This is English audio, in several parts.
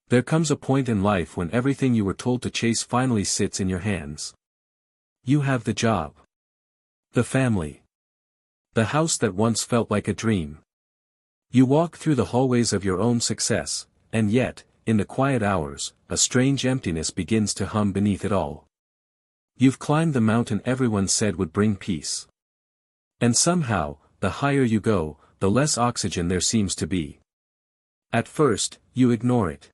There comes a point in life when everything you were told to chase finally sits in your hands. You have the job. The family. The house that once felt like a dream. You walk through the hallways of your own success, and yet, in the quiet hours, a strange emptiness begins to hum beneath it all. You've climbed the mountain everyone said would bring peace. And somehow, the higher you go, the less oxygen there seems to be. At first, you ignore it.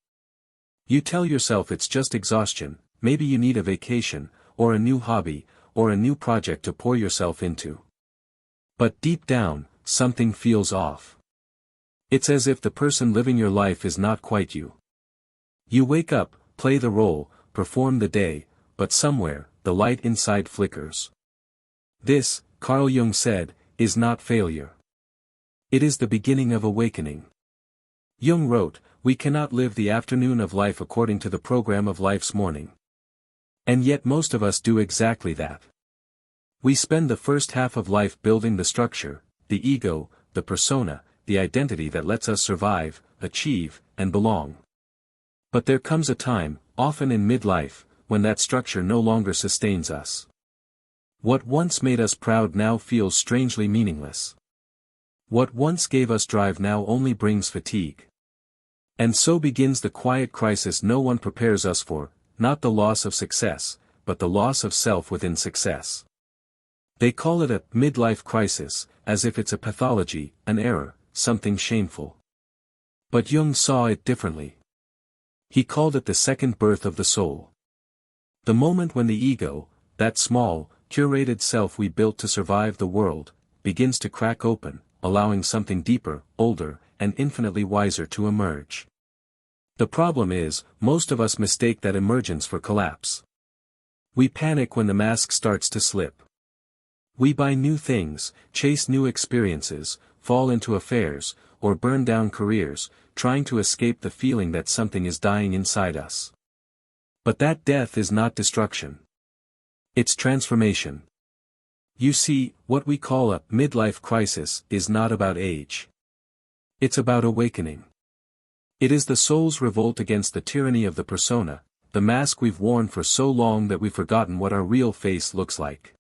You tell yourself it's just exhaustion, maybe you need a vacation, or a new hobby, or a new project to pour yourself into. But deep down, something feels off. It's as if the person living your life is not quite you. You wake up, play the role, perform the day, but somewhere, the light inside flickers. This, Carl Jung said, is not failure. It is the beginning of awakening. Jung wrote, "We cannot live the afternoon of life according to the program of life's morning." And yet most of us do exactly that. We spend the first half of life building the structure, the ego, the persona, the identity that lets us survive, achieve, and belong. But there comes a time, often in midlife, when that structure no longer sustains us. What once made us proud now feels strangely meaningless. What once gave us drive now only brings fatigue. And so begins the quiet crisis no one prepares us for, not the loss of success, but the loss of self within success. They call it a midlife crisis, as if it's a pathology, an error, something shameful. But Jung saw it differently. He called it the second birth of the soul. The moment when the ego, that small, curated self we built to survive the world, begins to crack open, allowing something deeper, older, and infinitely wiser to emerge. The problem is, most of us mistake that emergence for collapse. We panic when the mask starts to slip. We buy new things, chase new experiences, fall into affairs, or burn down careers, trying to escape the feeling that something is dying inside us. But that death is not destruction. It's transformation. You see, what we call a midlife crisis is not about age. It's about awakening. It is the soul's revolt against the tyranny of the persona, the mask we've worn for so long that we've forgotten what our real face looks like.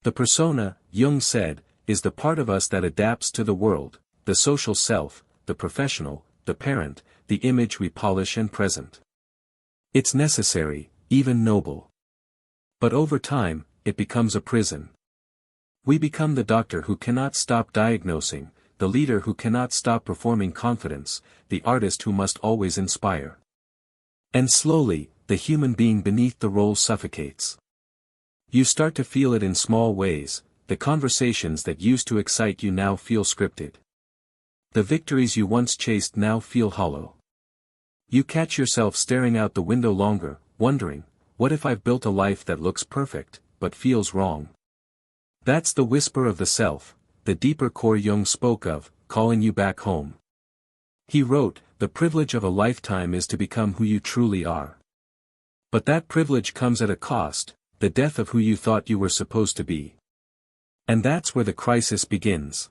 The persona, Jung said, is the part of us that adapts to the world, the social self, the professional, the parent, the image we polish and present. It's necessary, even noble. But over time, it becomes a prison. We become the doctor who cannot stop diagnosing, the leader who cannot stop performing confidence, the artist who must always inspire. And slowly, the human being beneath the role suffocates. You start to feel it in small ways, the conversations that used to excite you now feel scripted. The victories you once chased now feel hollow. You catch yourself staring out the window longer, wondering, what if I've built a life that looks perfect, but feels wrong? That's the whisper of the self, the deeper core Jung spoke of, calling you back home. He wrote, the privilege of a lifetime is to become who you truly are. But that privilege comes at a cost, the death of who you thought you were supposed to be. And that's where the crisis begins.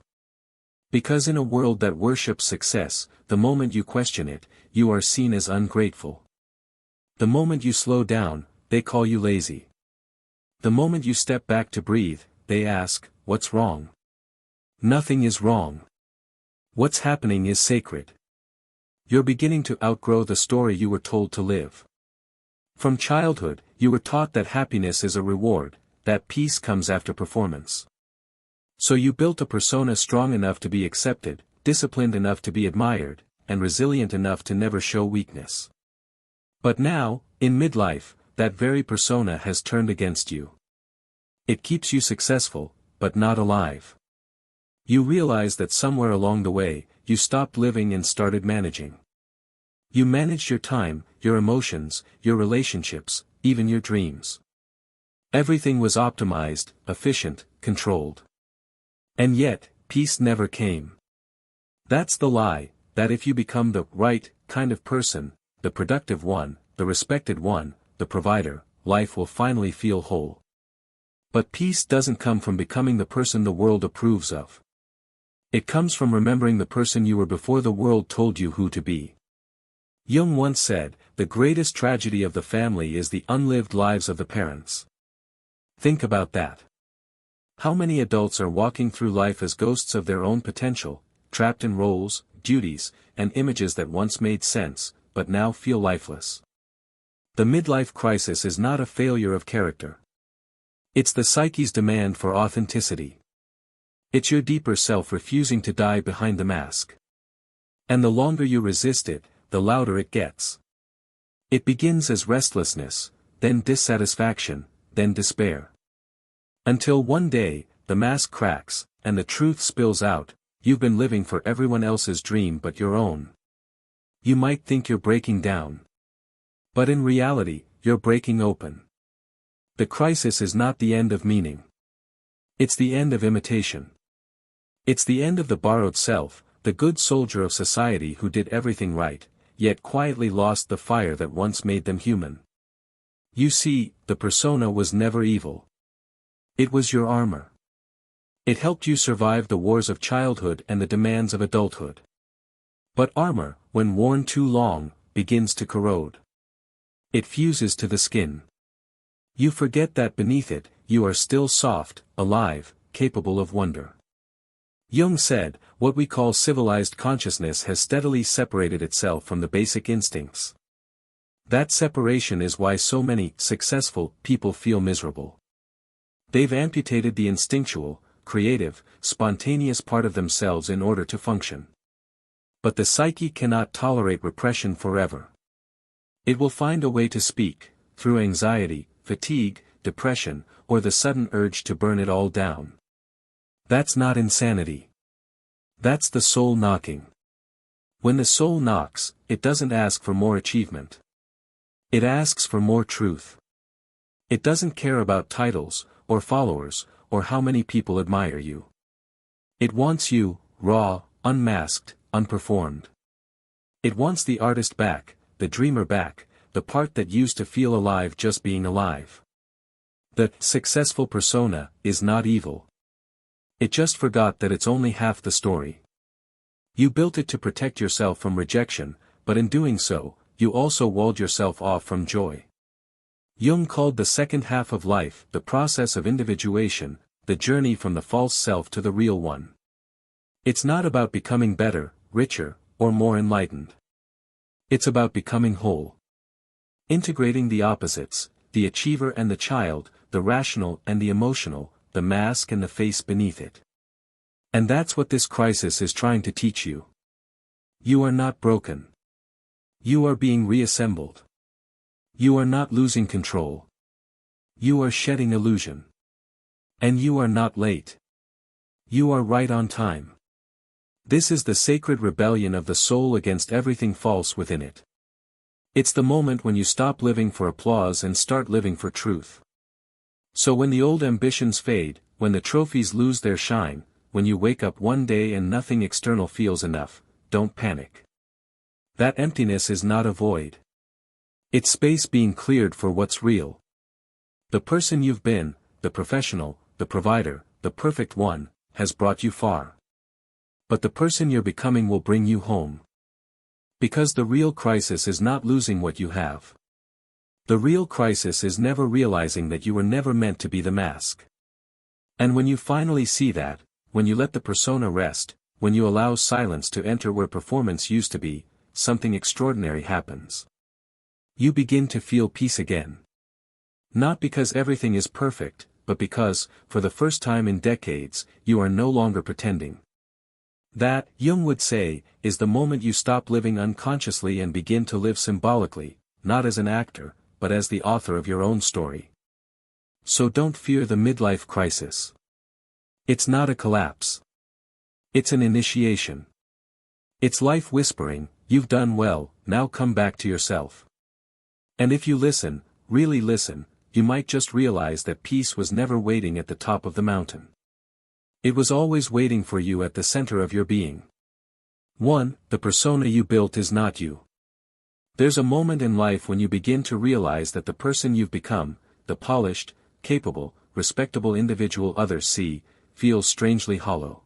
Because in a world that worships success, the moment you question it, you are seen as ungrateful. The moment you slow down, they call you lazy. The moment you step back to breathe, they ask, what's wrong? Nothing is wrong. What's happening is sacred. You're beginning to outgrow the story you were told to live. From childhood, you were taught that happiness is a reward, that peace comes after performance. So you built a persona strong enough to be accepted, disciplined enough to be admired, and resilient enough to never show weakness. But now, in midlife, that very persona has turned against you. It keeps you successful, but not alive. You realize that somewhere along the way, you stopped living and started managing. You managed your time, your emotions, your relationships, even your dreams. Everything was optimized, efficient, controlled. And yet, peace never came. That's the lie, that if you become the right kind of person, the productive one, the respected one, the provider, life will finally feel whole. But peace doesn't come from becoming the person the world approves of. It comes from remembering the person you were before the world told you who to be. Jung once said, "The greatest tragedy of the family is the unlived lives of the parents." Think about that. How many adults are walking through life as ghosts of their own potential, trapped in roles, duties, and images that once made sense, but now feel lifeless? The midlife crisis is not a failure of character. It's the psyche's demand for authenticity. It's your deeper self refusing to die behind the mask. And the longer you resist it, the louder it gets. It begins as restlessness, then dissatisfaction, then despair. Until one day, the mask cracks, and the truth spills out: you've been living for everyone else's dream but your own. You might think you're breaking down. But in reality, you're breaking open. The crisis is not the end of meaning. It's the end of imitation. It's the end of the borrowed self, the good soldier of society who did everything right, yet quietly lost the fire that once made them human. You see, the persona was never evil. It was your armor. It helped you survive the wars of childhood and the demands of adulthood. But armor, when worn too long, begins to corrode. It fuses to the skin. You forget that beneath it, you are still soft, alive, capable of wonder. Jung said, "What we call civilized consciousness has steadily separated itself from the basic instincts." That separation is why so many successful people feel miserable. They've amputated the instinctual, creative, spontaneous part of themselves in order to function. But the psyche cannot tolerate repression forever. It will find a way to speak, through anxiety, fatigue, depression, or the sudden urge to burn it all down. That's not insanity. That's the soul knocking. When the soul knocks, it doesn't ask for more achievement. It asks for more truth. It doesn't care about titles, or followers, or how many people admire you. It wants you, raw, unmasked, unperformed. It wants the artist back, the dreamer back, the part that used to feel alive just being alive. The successful persona is not evil. It just forgot that it's only half the story. You built it to protect yourself from rejection, but in doing so, you also walled yourself off from joy. Jung called the second half of life the process of individuation, the journey from the false self to the real one. It's not about becoming better, richer, or more enlightened. It's about becoming whole. Integrating the opposites, the achiever and the child, the rational and the emotional, the mask and the face beneath it. And that's what this crisis is trying to teach you. You are not broken. You are being reassembled. You are not losing control. You are shedding illusion. And you are not late. You are right on time. This is the sacred rebellion of the soul against everything false within it. It's the moment when you stop living for applause and start living for truth. So when the old ambitions fade, when the trophies lose their shine, when you wake up one day and nothing external feels enough, don't panic. That emptiness is not a void. It's space being cleared for what's real. The person you've been, the professional, the provider, the perfect one, has brought you far. But the person you're becoming will bring you home. Because the real crisis is not losing what you have. The real crisis is never realizing that you were never meant to be the mask. And when you finally see that, when you let the persona rest, when you allow silence to enter where performance used to be, something extraordinary happens. You begin to feel peace again. Not because everything is perfect, but because, for the first time in decades, you are no longer pretending. That, Jung would say, is the moment you stop living unconsciously and begin to live symbolically, not as an actor, but as the author of your own story. So don't fear the midlife crisis. It's not a collapse. It's an initiation. It's life whispering, "You've done well, now come back to yourself." And if you listen, really listen, you might just realize that peace was never waiting at the top of the mountain. It was always waiting for you at the center of your being. 1. The persona you built is not you. There's a moment in life when you begin to realize that the person you've become, the polished, capable, respectable individual others see, feels strangely hollow.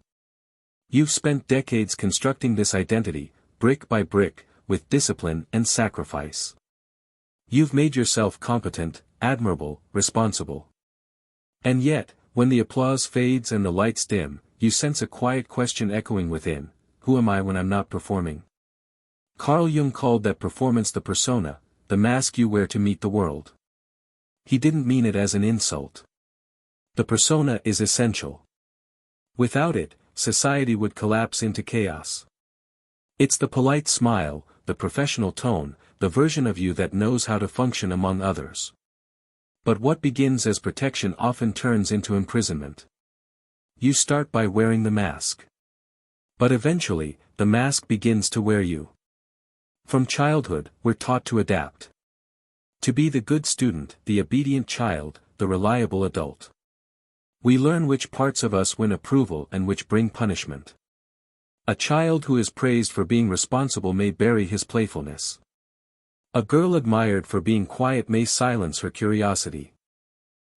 You've spent decades constructing this identity, brick by brick, with discipline and sacrifice. You've made yourself competent, admirable, responsible. And yet, when the applause fades and the lights dim, you sense a quiet question echoing within: who am I when I'm not performing? Carl Jung called that performance the persona, the mask you wear to meet the world. He didn't mean it as an insult. The persona is essential. Without it, society would collapse into chaos. It's the polite smile, the professional tone, the version of you that knows how to function among others. But what begins as protection often turns into imprisonment. You start by wearing the mask. But eventually, the mask begins to wear you. From childhood, we're taught to adapt. To be the good student, the obedient child, the reliable adult. We learn which parts of us win approval and which bring punishment. A child who is praised for being responsible may bury his playfulness. A girl admired for being quiet may silence her curiosity.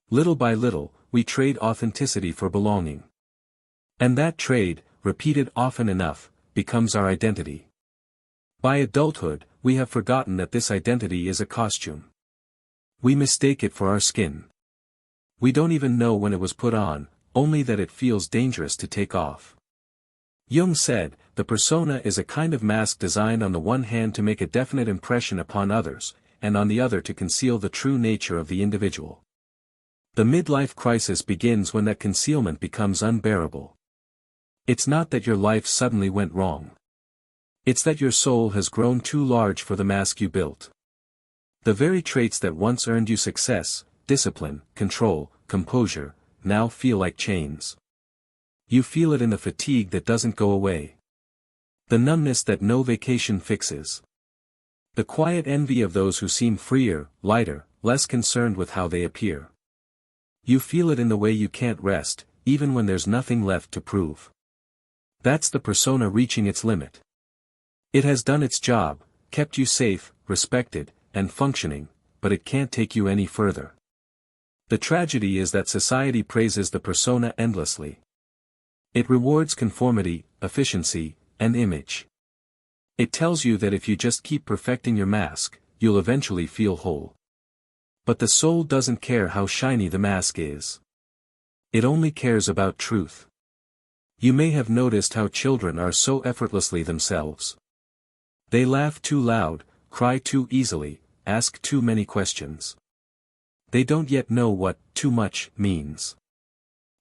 Little by little, we trade authenticity for belonging. And that trade, repeated often enough, becomes our identity. By adulthood, we have forgotten that this identity is a costume. We mistake it for our skin. We don't even know when it was put on, only that it feels dangerous to take off. Jung said, the persona is a kind of mask designed on the one hand to make a definite impression upon others, and on the other to conceal the true nature of the individual. The midlife crisis begins when that concealment becomes unbearable. It's not that your life suddenly went wrong. It's that your soul has grown too large for the mask you built. The very traits that once earned you success, discipline, control, composure, now feel like chains. You feel it in the fatigue that doesn't go away. The numbness that no vacation fixes. The quiet envy of those who seem freer, lighter, less concerned with how they appear. You feel it in the way you can't rest, even when there's nothing left to prove. That's the persona reaching its limit. It has done its job, kept you safe, respected, and functioning, but it can't take you any further. The tragedy is that society praises the persona endlessly. It rewards conformity, efficiency, and image. It tells you that if you just keep perfecting your mask, you'll eventually feel whole. But the soul doesn't care how shiny the mask is. It only cares about truth. You may have noticed how children are so effortlessly themselves. They laugh too loud, cry too easily, ask too many questions. They don't yet know what too much means.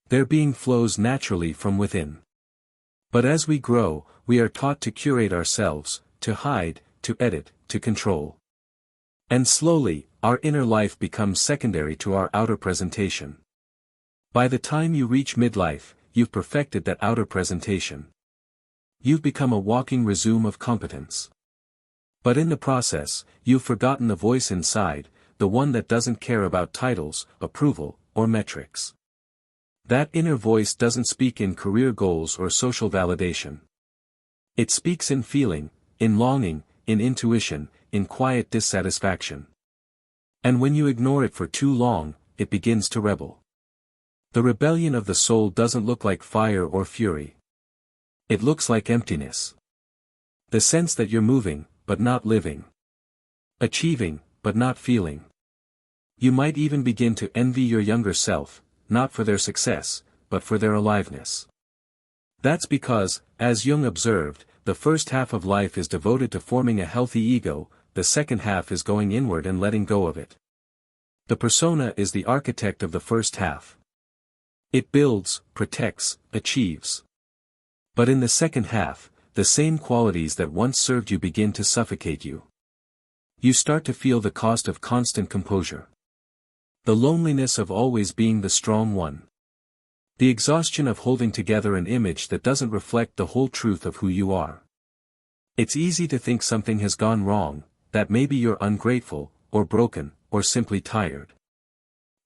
Their being flows naturally from within. But as we grow, we are taught to curate ourselves, to hide, to edit, to control. And slowly, our inner life becomes secondary to our outer presentation. By the time you reach midlife, you've perfected that outer presentation. You've become a walking resume of competence. But in the process, you've forgotten the voice inside, the one that doesn't care about titles, approval, or metrics. That inner voice doesn't speak in career goals or social validation. It speaks in feeling, in longing, in intuition, in quiet dissatisfaction. And when you ignore it for too long, it begins to rebel. The rebellion of the soul doesn't look like fire or fury. It looks like emptiness. The sense that you're moving, but not living. Achieving, but not feeling. You might even begin to envy your younger self, not for their success, but for their aliveness. That's because, as Jung observed, the first half of life is devoted to forming a healthy ego, the second half is going inward and letting go of it. The persona is the architect of the first half. It builds, protects, achieves. But in the second half, the same qualities that once served you begin to suffocate you. You start to feel the cost of constant composure. The loneliness of always being the strong one. The exhaustion of holding together an image that doesn't reflect the whole truth of who you are. It's easy to think something has gone wrong, that maybe you're ungrateful, or broken, or simply tired.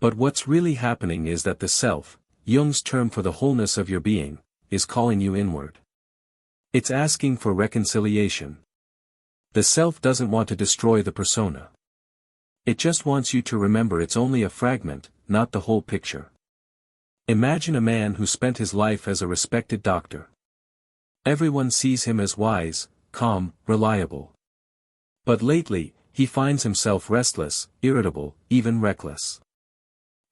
But what's really happening is that the self, Jung's term for the wholeness of your being, is calling you inward. It's asking for reconciliation. The self doesn't want to destroy the persona. It just wants you to remember it's only a fragment, not the whole picture. Imagine a man who spent his life as a respected doctor. Everyone sees him as wise, calm, reliable. But lately, he finds himself restless, irritable, even reckless.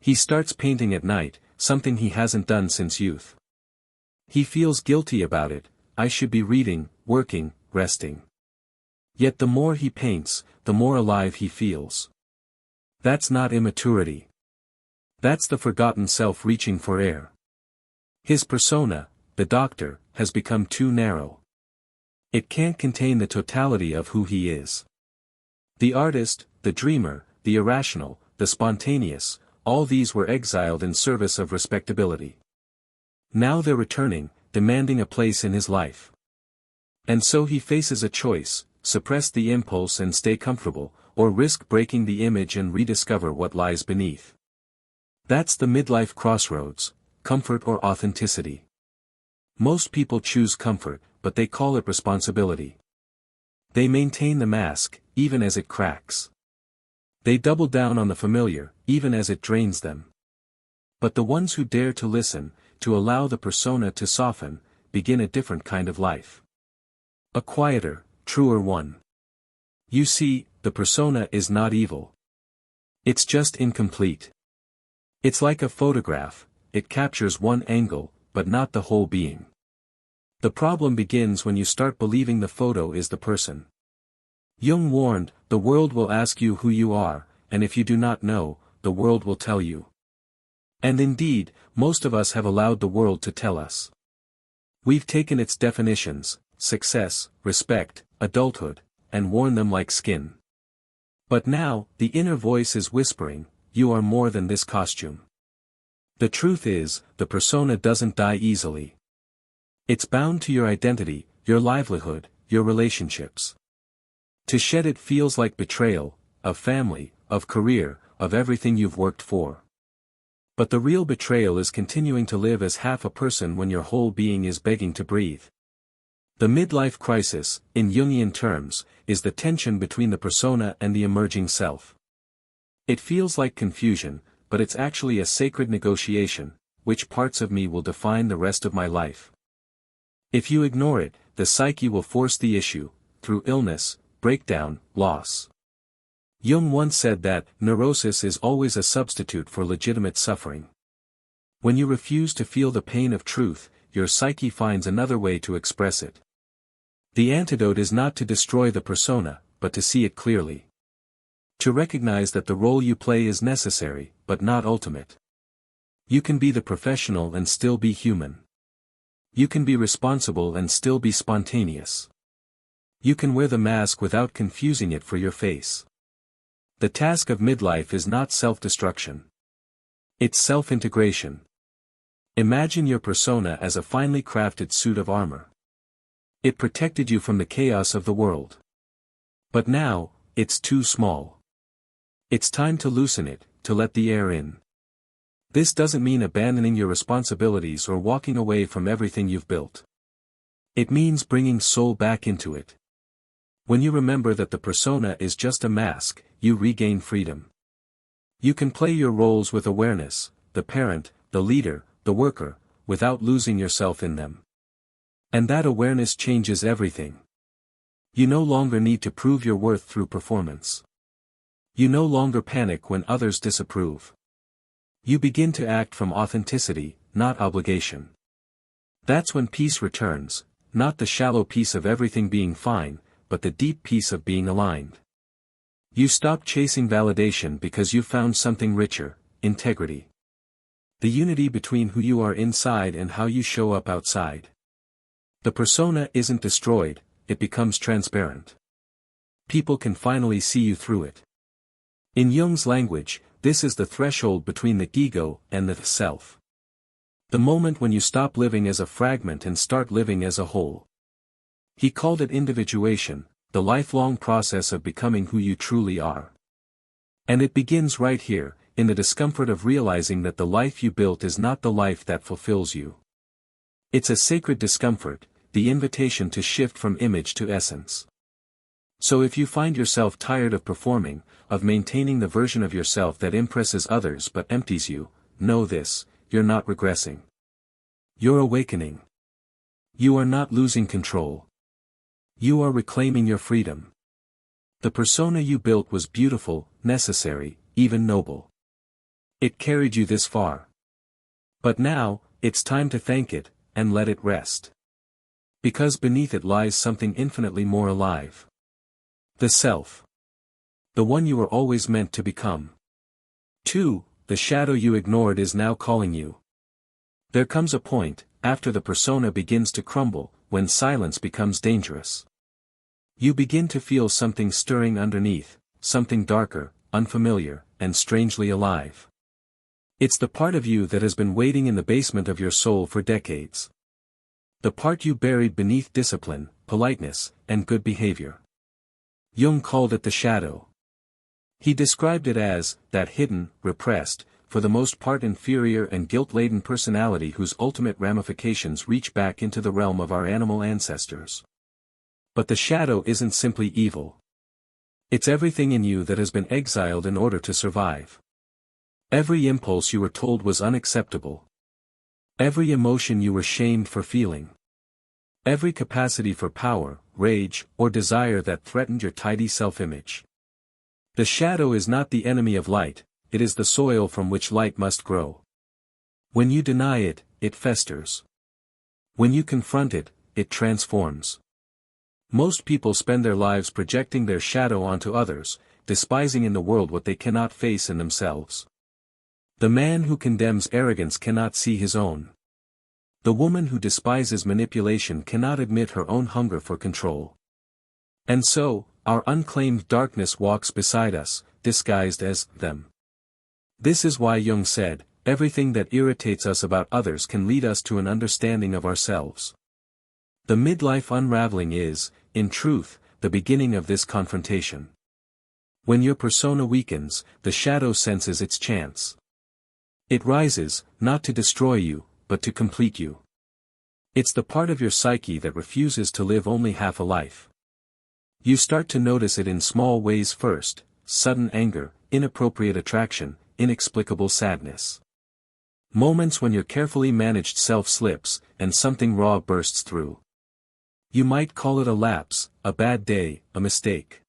He starts painting at night, something he hasn't done since youth. He feels guilty about it. I should be reading, working, resting. Yet the more he paints, the more alive he feels. That's not immaturity. That's the forgotten self reaching for air. His persona, the doctor, has become too narrow. It can't contain the totality of who he is. The artist, the dreamer, the irrational, the spontaneous, all these were exiled in service of respectability. Now they're returning, demanding a place in his life. And so he faces a choice: suppress the impulse and stay comfortable, or risk breaking the image and rediscover what lies beneath. That's the midlife crossroads: comfort or authenticity. Most people choose comfort, but they call it responsibility. They maintain the mask, even as it cracks. They double down on the familiar, even as it drains them. But the ones who dare to listen, to allow the persona to soften, begin a different kind of life. A quieter, truer one. You see, the persona is not evil. It's just incomplete. It's like a photograph: it captures one angle, but not the whole being. The problem begins when you start believing the photo is the person. Jung warned, the world will ask you who you are, and if you do not know, the world will tell you. And indeed, most of us have allowed the world to tell us. We've taken its definitions: success, respect, adulthood, and worn them like skin. But now, the inner voice is whispering, you are more than this costume. The truth is, the persona doesn't die easily. It's bound to your identity, your livelihood, your relationships. To shed it feels like betrayal, of family, of career, of everything you've worked for. But the real betrayal is continuing to live as half a person when your whole being is begging to breathe. The midlife crisis, in Jungian terms, is the tension between the persona and the emerging self. It feels like confusion, but it's actually a sacred negotiation: which parts of me will define the rest of my life? If you ignore it, the psyche will force the issue, through illness, breakdown, loss. Jung once said that neurosis is always a substitute for legitimate suffering. When you refuse to feel the pain of truth, your psyche finds another way to express it. The antidote is not to destroy the persona, but to see it clearly. To recognize that the role you play is necessary, but not ultimate. You can be the professional and still be human. You can be responsible and still be spontaneous. You can wear the mask without confusing it for your face. The task of midlife is not self-destruction. It's self-integration. Imagine your persona as a finely crafted suit of armor. It protected you from the chaos of the world. But now, it's too small. It's time to loosen it, to let the air in. This doesn't mean abandoning your responsibilities or walking away from everything you've built. It means bringing soul back into it. When you remember that the persona is just a mask, you regain freedom. You can play your roles with awareness: the parent, the leader, the worker, without losing yourself in them. And that awareness changes everything. You no longer need to prove your worth through performance. You no longer panic when others disapprove. You begin to act from authenticity, not obligation. That's when peace returns, not the shallow peace of everything being fine, but the deep peace of being aligned. You stop chasing validation because you found something richer: integrity. The unity between who you are inside and how you show up outside. The persona isn't destroyed, it becomes transparent. People can finally see you through it. In Jung's language, this is the threshold between the ego and the self. The moment when you stop living as a fragment and start living as a whole. He called it individuation, the lifelong process of becoming who you truly are. And it begins right here, in the discomfort of realizing that the life you built is not the life that fulfills you. It's a sacred discomfort, the invitation to shift from image to essence. So if you find yourself tired of performing, of maintaining the version of yourself that impresses others but empties you, know this: you're not regressing. You're awakening. You are not losing control. You are reclaiming your freedom. The persona you built was beautiful, necessary, even noble. It carried you this far. But now, it's time to thank it, and let it rest. Because beneath it lies something infinitely more alive. The self. The one you were always meant to become. 2. The shadow you ignored is now calling you. There comes a point, after the persona begins to crumble, when silence becomes dangerous. You begin to feel something stirring underneath, something darker, unfamiliar, and strangely alive. It's the part of you that has been waiting in the basement of your soul for decades. The part you buried beneath discipline, politeness, and good behavior. Jung called it the shadow. He described it as, that hidden, repressed, for the most part inferior and guilt-laden personality whose ultimate ramifications reach back into the realm of our animal ancestors. But the shadow isn't simply evil. It's everything in you that has been exiled in order to survive. Every impulse you were told was unacceptable. Every emotion you were shamed for feeling. Every capacity for power, rage, or desire that threatened your tidy self-image. The shadow is not the enemy of light, it is the soil from which light must grow. When you deny it, it festers. When you confront it, it transforms. Most people spend their lives projecting their shadow onto others, despising in the world what they cannot face in themselves. The man who condemns arrogance cannot see his own. The woman who despises manipulation cannot admit her own hunger for control. And so, our unclaimed darkness walks beside us, disguised as them. This is why Jung said, everything that irritates us about others can lead us to an understanding of ourselves. The midlife unraveling is, in truth, the beginning of this confrontation. When your persona weakens, the shadow senses its chance. It rises, not to destroy you, but to complete you. It's the part of your psyche that refuses to live only half a life. You start to notice it in small ways first, sudden anger, inappropriate attraction, inexplicable sadness. Moments when your carefully managed self slips, and something raw bursts through. You might call it a lapse, a bad day, a mistake.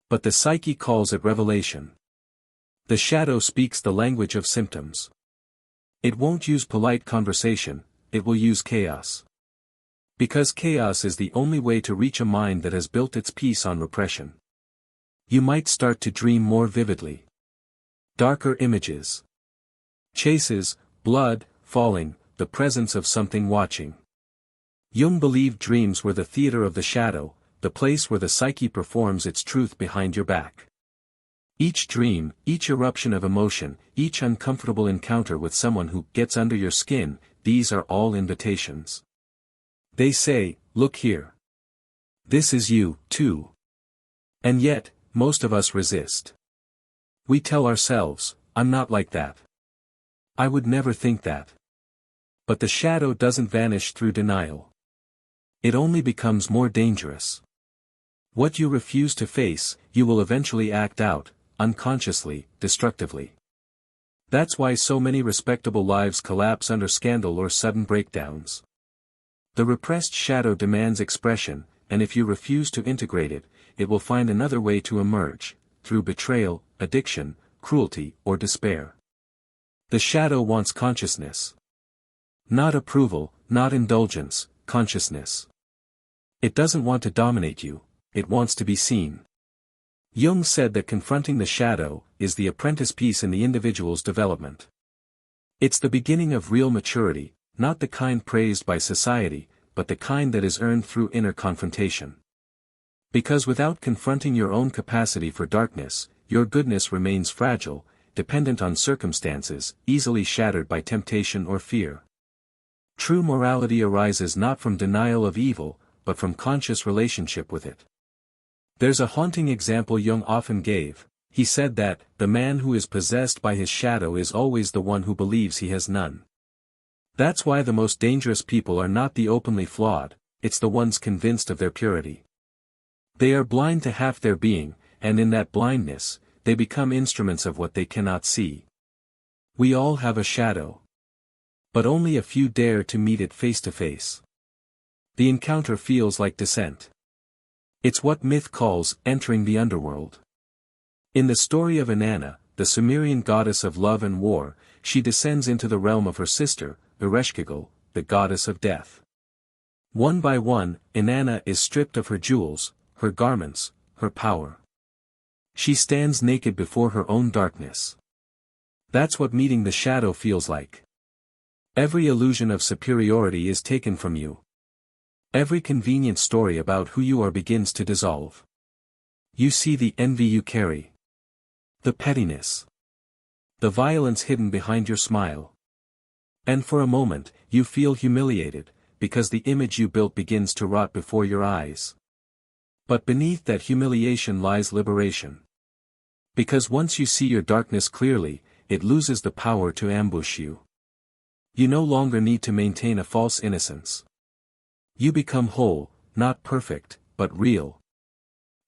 But the psyche calls it revelation. The shadow speaks the language of symptoms. It won't use polite conversation, it will use chaos. Because chaos is the only way to reach a mind that has built its peace on repression. You might start to dream more vividly. Darker images. Chases, blood, falling, the presence of something watching. Jung believed dreams were the theater of the shadow, the place where the psyche performs its truth behind your back. Each dream, each eruption of emotion, each uncomfortable encounter with someone who gets under your skin, these are all invitations. They say, look here. This is you, too. And yet, most of us resist. We tell ourselves, I'm not like that. I would never think that. But the shadow doesn't vanish through denial. It only becomes more dangerous. What you refuse to face, you will eventually act out, unconsciously, destructively. That's why so many respectable lives collapse under scandal or sudden breakdowns. The repressed shadow demands expression, and if you refuse to integrate it, it will find another way to emerge, through betrayal, addiction, cruelty, or despair. The shadow wants consciousness. Not approval, not indulgence, consciousness. It doesn't want to dominate you, it wants to be seen. Jung said that confronting the shadow is the apprentice piece in the individual's development. It's the beginning of real maturity, not the kind praised by society, but the kind that is earned through inner confrontation. Because without confronting your own capacity for darkness, your goodness remains fragile, dependent on circumstances, easily shattered by temptation or fear. True morality arises not from denial of evil, but from conscious relationship with it. There's a haunting example Jung often gave. He said that, the man who is possessed by his shadow is always the one who believes he has none. That's why the most dangerous people are not the openly flawed, it's the ones convinced of their purity. They are blind to half their being, and in that blindness, they become instruments of what they cannot see. We all have a shadow. But only a few dare to meet it face to face. The encounter feels like descent. It's what myth calls entering the underworld. In the story of Inanna, the Sumerian goddess of love and war, she descends into the realm of her sister, Ereshkigal, the goddess of death. One by one, Inanna is stripped of her jewels, her garments, her power. She stands naked before her own darkness. That's what meeting the shadow feels like. Every illusion of superiority is taken from you. Every convenient story about who you are begins to dissolve. You see the envy you carry. The pettiness. The violence hidden behind your smile. And for a moment, you feel humiliated, because the image you built begins to rot before your eyes. But beneath that humiliation lies liberation. Because once you see your darkness clearly, it loses the power to ambush you. You no longer need to maintain a false innocence. You become whole, not perfect, but real.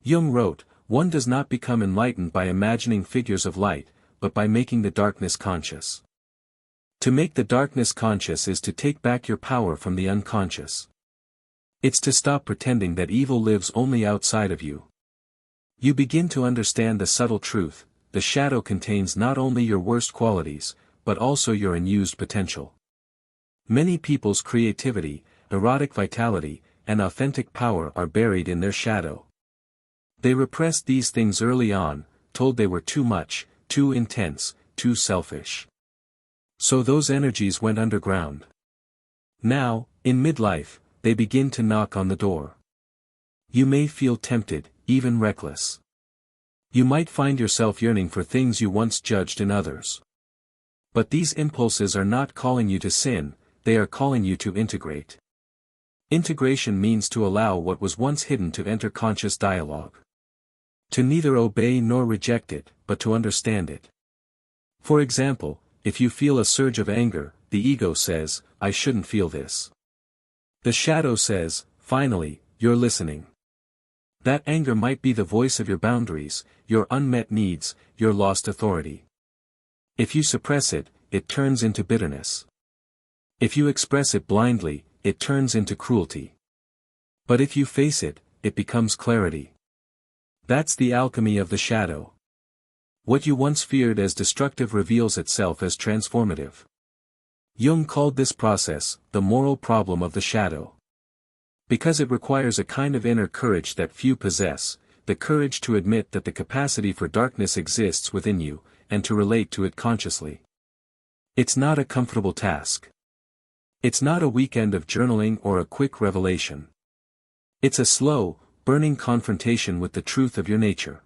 Jung wrote, "One does not become enlightened by imagining figures of light, but by making the darkness conscious." To make the darkness conscious is to take back your power from the unconscious. It's to stop pretending that evil lives only outside of you. You begin to understand the subtle truth: the shadow contains not only your worst qualities, but also your unused potential. Many people's creativity, erotic vitality, and authentic power are buried in their shadow. They repressed these things early on, told they were too much, too intense, too selfish. So those energies went underground. Now, in midlife, they begin to knock on the door. You may feel tempted, even reckless. You might find yourself yearning for things you once judged in others. But these impulses are not calling you to sin, they are calling you to integrate. Integration means to allow what was once hidden to enter conscious dialogue. To neither obey nor reject it, but to understand it. For example, if you feel a surge of anger, the ego says, "I shouldn't feel this." The shadow says, "Finally, you're listening." That anger might be the voice of your boundaries, your unmet needs, your lost authority. If you suppress it, it turns into bitterness. If you express it blindly, it turns into cruelty. But if you face it, it becomes clarity. That's the alchemy of the shadow. What you once feared as destructive reveals itself as transformative. Jung called this process, the moral problem of the shadow. Because it requires a kind of inner courage that few possess, the courage to admit that the capacity for darkness exists within you, and to relate to it consciously. It's not a comfortable task. It's not a weekend of journaling or a quick revelation. It's a slow, burning confrontation with the truth of your nature.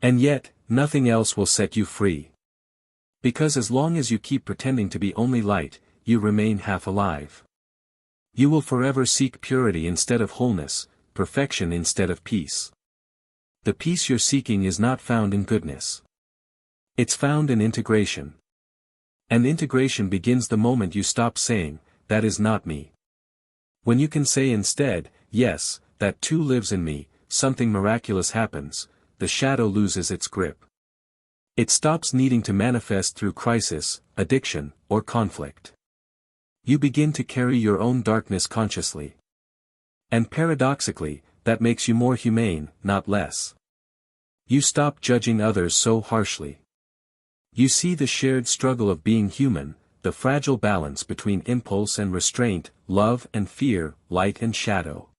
And yet, nothing else will set you free. Because as long as you keep pretending to be only light, you remain half alive. You will forever seek purity instead of wholeness, perfection instead of peace. The peace you're seeking is not found in goodness. It's found in integration. And integration begins the moment you stop saying, "That is not me." When you can say instead, "Yes, that too lives in me," something miraculous happens, the shadow loses its grip. It stops needing to manifest through crisis, addiction, or conflict. You begin to carry your own darkness consciously. And paradoxically, that makes you more humane, not less. You stop judging others so harshly. You see the shared struggle of being human, the fragile balance between impulse and restraint, love and fear, light and shadow.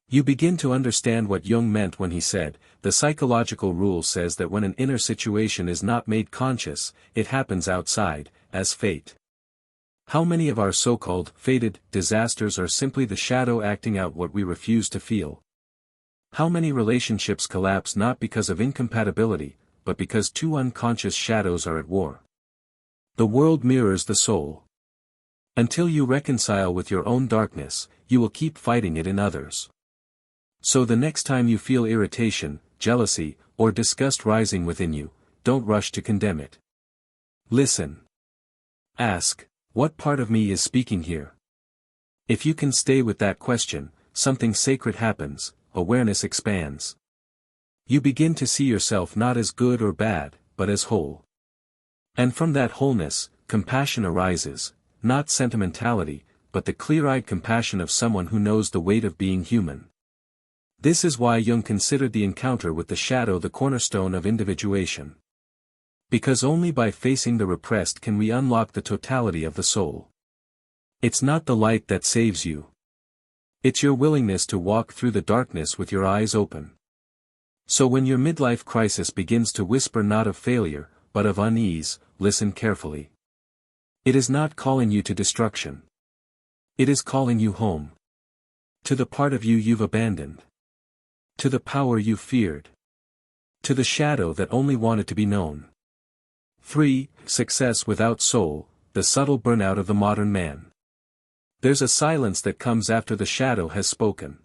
You begin to understand what Jung meant when he said, "The psychological rule says that when an inner situation is not made conscious, it happens outside, as fate." How many of our so-called fated disasters are simply the shadow acting out what we refuse to feel? How many relationships collapse not because of incompatibility, but because two unconscious shadows are at war? The world mirrors the soul. Until you reconcile with your own darkness, you will keep fighting it in others. So the next time you feel irritation, jealousy, or disgust rising within you, don't rush to condemn it. Listen. Ask, what part of me is speaking here? If you can stay with that question, something sacred happens, awareness expands. You begin to see yourself not as good or bad, but as whole. And from that wholeness, compassion arises, not sentimentality, but the clear-eyed compassion of someone who knows the weight of being human. This is why Jung considered the encounter with the shadow the cornerstone of individuation. Because only by facing the repressed can we unlock the totality of the soul. It's not the light that saves you. It's your willingness to walk through the darkness with your eyes open. So when your midlife crisis begins to whisper not of failure, but of unease, listen carefully. It is not calling you to destruction. It is calling you home. To the part of you you've abandoned. To the power you feared. To the shadow that only wanted to be known. 3. Success without soul, the subtle burnout of the modern man. There's a silence that comes after the shadow has spoken.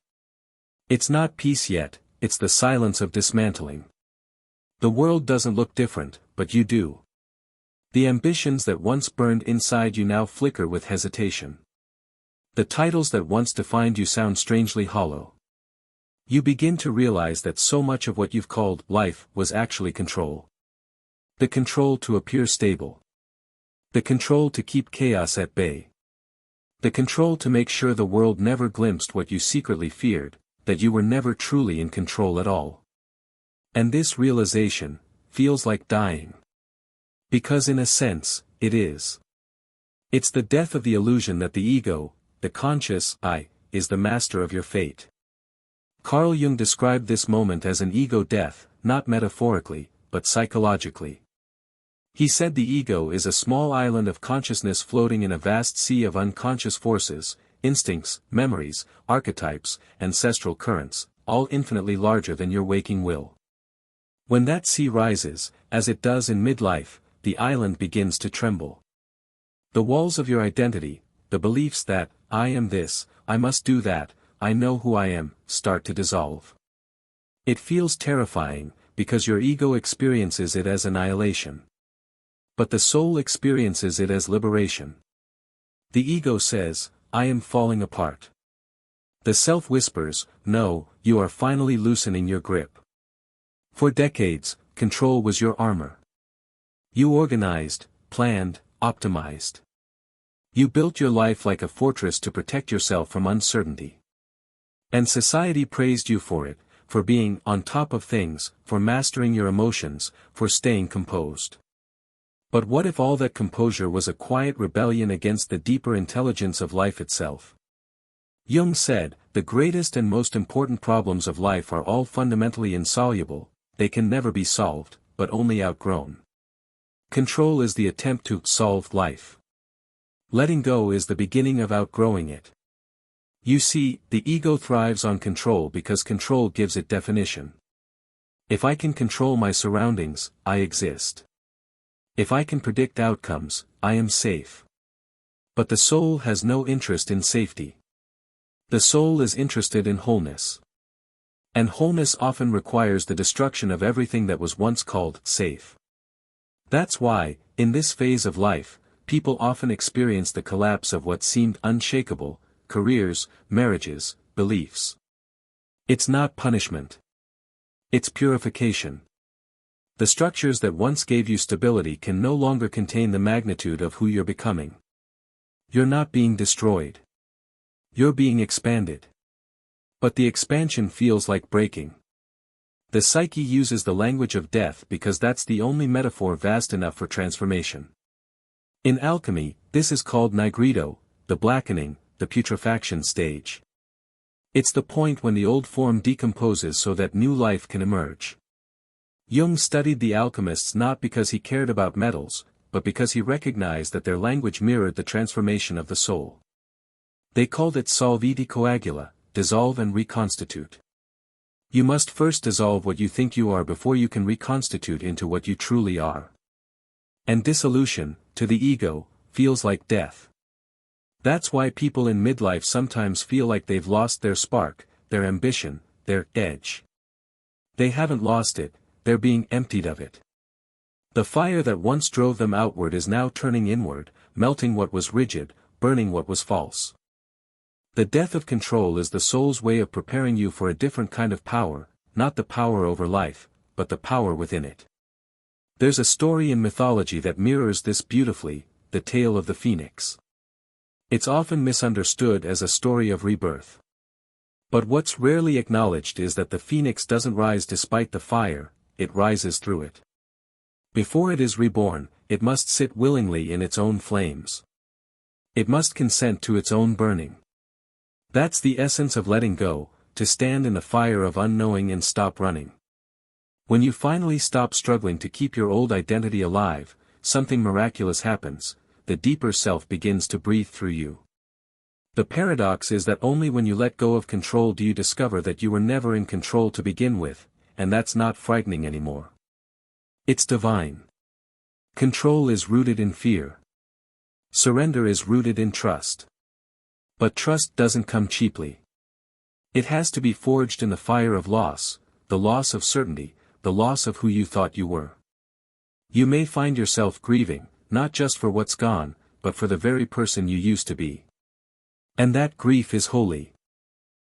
It's not peace yet, it's the silence of dismantling. The world doesn't look different, but you do. The ambitions that once burned inside you now flicker with hesitation. The titles that once defined you sound strangely hollow. You begin to realize that so much of what you've called life was actually control. The control to appear stable. The control to keep chaos at bay. The control to make sure the world never glimpsed what you secretly feared, that you were never truly in control at all. And this realization feels like dying. Because in a sense, it is. It's the death of the illusion that the ego, the conscious I, is the master of your fate. Carl Jung described this moment as an ego death, not metaphorically, but psychologically. He said the ego is a small island of consciousness floating in a vast sea of unconscious forces, instincts, memories, archetypes, ancestral currents, all infinitely larger than your waking will. When that sea rises, as it does in midlife, the island begins to tremble. The walls of your identity, the beliefs that, I am this, I must do that, I know who I am, start to dissolve. It feels terrifying, because your ego experiences it as annihilation. But the soul experiences it as liberation. The ego says, I am falling apart. The self whispers, no, you are finally loosening your grip. For decades, control was your armor. You organized, planned, optimized. You built your life like a fortress to protect yourself from uncertainty. And society praised you for it, for being on top of things, for mastering your emotions, for staying composed. But what if all that composure was a quiet rebellion against the deeper intelligence of life itself? Jung said, the greatest and most important problems of life are all fundamentally insoluble, they can never be solved, but only outgrown. Control is the attempt to solve life. Letting go is the beginning of outgrowing it. You see, the ego thrives on control because control gives it definition. If I can control my surroundings, I exist. If I can predict outcomes, I am safe. But the soul has no interest in safety. The soul is interested in wholeness. And wholeness often requires the destruction of everything that was once called safe. That's why, in this phase of life, people often experience the collapse of what seemed unshakable, careers, marriages, beliefs. It's not punishment. It's purification. The structures that once gave you stability can no longer contain the magnitude of who you're becoming. You're not being destroyed. You're being expanded. But the expansion feels like breaking. The psyche uses the language of death because that's the only metaphor vast enough for transformation. In alchemy, this is called nigredo, the blackening, the putrefaction stage. It's the point when the old form decomposes so that new life can emerge. Jung studied the alchemists not because he cared about metals, but because he recognized that their language mirrored the transformation of the soul. They called it solviti coagula, dissolve and reconstitute. You must first dissolve what you think you are before you can reconstitute into what you truly are. And dissolution, to the ego, feels like death. That's why people in midlife sometimes feel like they've lost their spark, their ambition, their edge. They haven't lost it, they're being emptied of it. The fire that once drove them outward is now turning inward, melting what was rigid, burning what was false. The death of control is the soul's way of preparing you for a different kind of power, not the power over life, but the power within it. There's a story in mythology that mirrors this beautifully, the tale of the phoenix. It's often misunderstood as a story of rebirth. But what's rarely acknowledged is that the phoenix doesn't rise despite the fire, it rises through it. Before it is reborn, it must sit willingly in its own flames. It must consent to its own burning. That's the essence of letting go, to stand in the fire of unknowing and stop running. When you finally stop struggling to keep your old identity alive, something miraculous happens, the deeper self begins to breathe through you. The paradox is that only when you let go of control do you discover that you were never in control to begin with, and that's not frightening anymore. It's divine. Control is rooted in fear. Surrender is rooted in trust. But trust doesn't come cheaply. It has to be forged in the fire of loss, the loss of certainty, the loss of who you thought you were. You may find yourself grieving, not just for what's gone, but for the very person you used to be. And that grief is holy.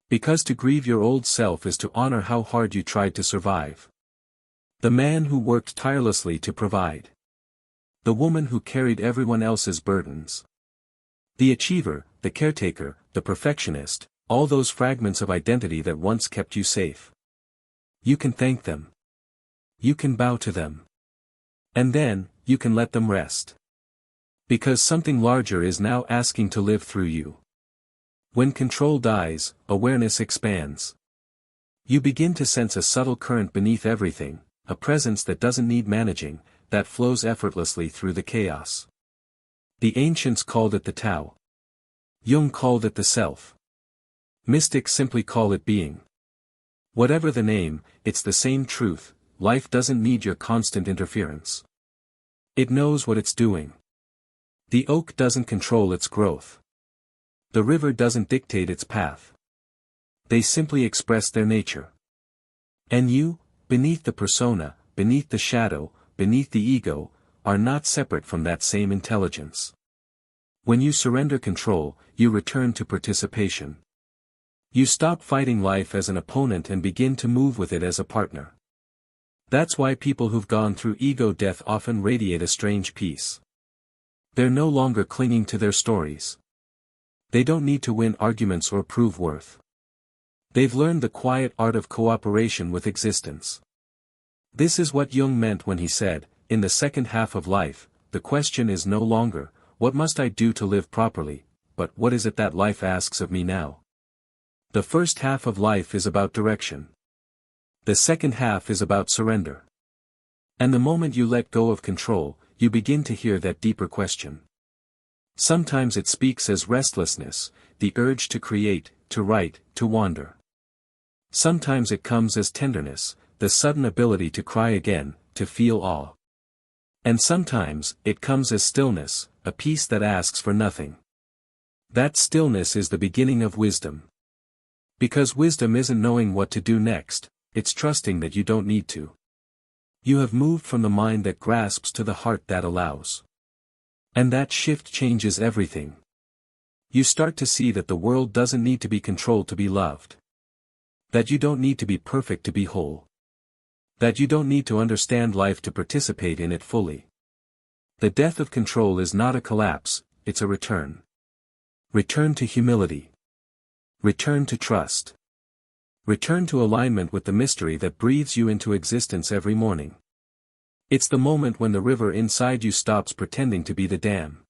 Because to grieve your old self is to honor how hard you tried to survive. The man who worked tirelessly to provide. The woman who carried everyone else's burdens. The achiever, the caretaker, the perfectionist, all those fragments of identity that once kept you safe. You can thank them. You can bow to them. And then, you can let them rest. Because something larger is now asking to live through you. When control dies, awareness expands. You begin to sense a subtle current beneath everything, a presence that doesn't need managing, that flows effortlessly through the chaos. The ancients called it the Tao. Jung called it the self. Mystics simply call it being. Whatever the name, it's the same truth, life doesn't need your constant interference. It knows what it's doing. The oak doesn't control its growth. The river doesn't dictate its path. They simply express their nature. And you, beneath the persona, beneath the shadow, beneath the ego, are not separate from that same intelligence. When you surrender control, you return to participation. You stop fighting life as an opponent and begin to move with it as a partner. That's why people who've gone through ego death often radiate a strange peace. They're no longer clinging to their stories. They don't need to win arguments or prove worth. They've learned the quiet art of cooperation with existence. This is what Jung meant when he said, in the second half of life, the question is no longer, what must I do to live properly, but what is it that life asks of me now? The first half of life is about direction. The second half is about surrender. And the moment you let go of control, you begin to hear that deeper question. Sometimes it speaks as restlessness, the urge to create, to write, to wander. Sometimes it comes as tenderness, the sudden ability to cry again, to feel awe. And sometimes, it comes as stillness, a peace that asks for nothing. That stillness is the beginning of wisdom. Because wisdom isn't knowing what to do next, it's trusting that you don't need to. You have moved from the mind that grasps to the heart that allows. And that shift changes everything. You start to see that the world doesn't need to be controlled to be loved. That you don't need to be perfect to be whole. That you don't need to understand life to participate in it fully. The death of control is not a collapse, it's a return. Return to humility. Return to trust. Return to alignment with the mystery that breathes you into existence every morning. It's the moment when the river inside you stops pretending to be the dam.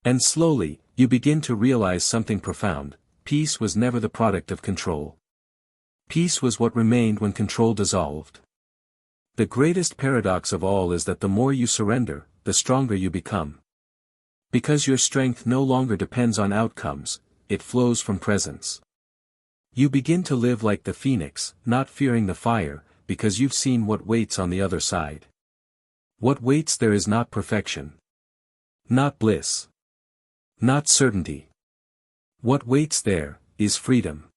And slowly, you begin to realize something profound: peace was never the product of control. Peace was what remained when control dissolved. The greatest paradox of all is that the more you surrender, the stronger you become. Because your strength no longer depends on outcomes, it flows from presence. You begin to live like the phoenix, not fearing the fire, because you've seen what waits on the other side. What waits there is not perfection. Not bliss. Not certainty. What waits there, is freedom.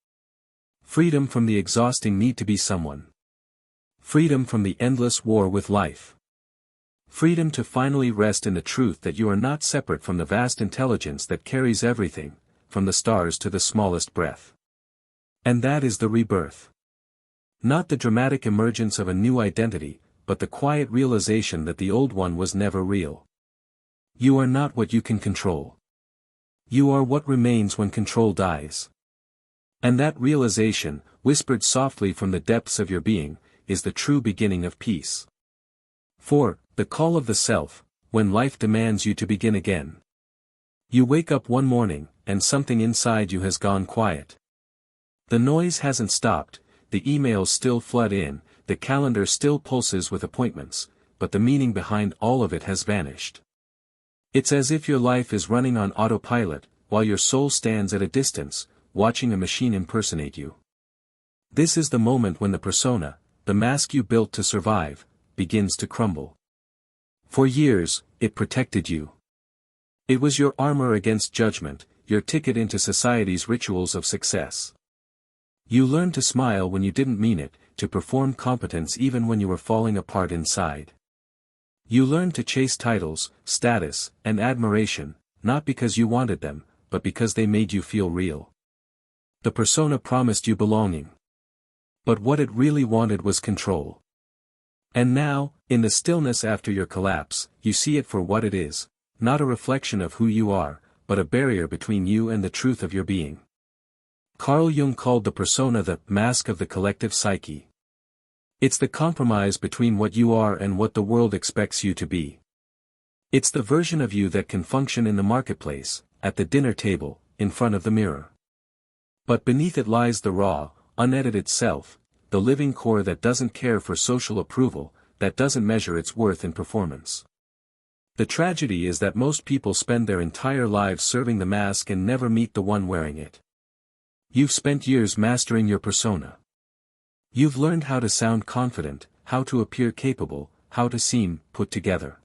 Freedom from the exhausting need to be someone. Freedom from the endless war with life. Freedom to finally rest in the truth that you are not separate from the vast intelligence that carries everything, from the stars to the smallest breath. And that is the rebirth. Not the dramatic emergence of a new identity, but the quiet realization that the old one was never real. You are not what you can control. You are what remains when control dies. And that realization, whispered softly from the depths of your being, is the true beginning of peace. 4. The call of the self, when life demands you to begin again. You wake up one morning, and something inside you has gone quiet. The noise hasn't stopped, the emails still flood in, the calendar still pulses with appointments, but the meaning behind all of it has vanished. It's as if your life is running on autopilot, while your soul stands at a distance, watching a machine impersonate you. This is the moment when the persona, the mask you built to survive, begins to crumble. For years, it protected you. It was your armor against judgment, your ticket into society's rituals of success. You learned to smile when you didn't mean it, to perform competence even when you were falling apart inside. You learned to chase titles, status, and admiration, not because you wanted them, but because they made you feel real. The persona promised you belonging. But what it really wanted was control. And now, in the stillness after your collapse, you see it for what it is, not a reflection of who you are, but a barrier between you and the truth of your being. Carl Jung called the persona the mask of the collective psyche. It's the compromise between what you are and what the world expects you to be. It's the version of you that can function in the marketplace, at the dinner table, in front of the mirror. But beneath it lies the raw, unedited self, the living core that doesn't care for social approval, that doesn't measure its worth in performance. The tragedy is that most people spend their entire lives serving the mask and never meet the one wearing it. You've spent years mastering your persona. You've learned how to sound confident, how to appear capable, how to seem put together.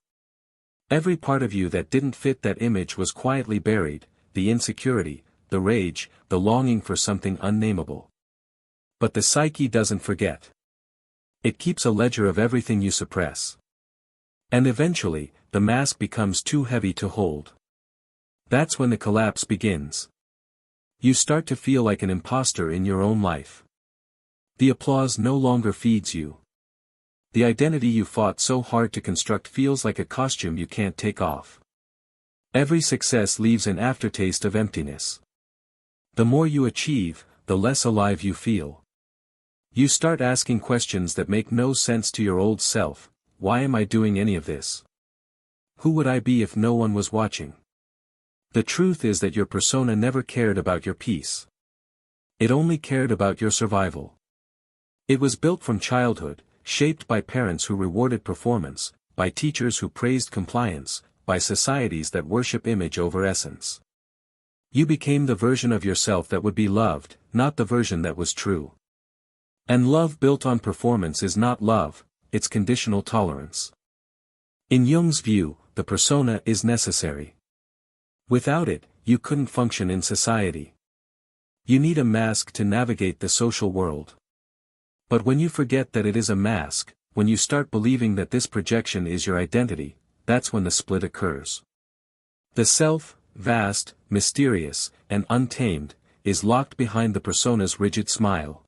Every part of you that didn't fit that image was quietly buried, the insecurity, the rage, the longing for something unnameable. But the psyche doesn't forget. It keeps a ledger of everything you suppress. And eventually, the mask becomes too heavy to hold. That's when the collapse begins. You start to feel like an imposter in your own life. The applause no longer feeds you. The identity you fought so hard to construct feels like a costume you can't take off. Every success leaves an aftertaste of emptiness. The more you achieve, the less alive you feel. You start asking questions that make no sense to your old self. Why am I doing any of this? Who would I be if no one was watching? The truth is that your persona never cared about your peace. It only cared about your survival. It was built from childhood, shaped by parents who rewarded performance, by teachers who praised compliance, by societies that worship image over essence. You became the version of yourself that would be loved, not the version that was true. And love built on performance is not love, it's conditional tolerance. In Jung's view, the persona is necessary. Without it, you couldn't function in society. You need a mask to navigate the social world. But when you forget that it is a mask, when you start believing that this projection is your identity, that's when the split occurs. The self, vast, mysterious, and untamed, is locked behind the persona's rigid smile.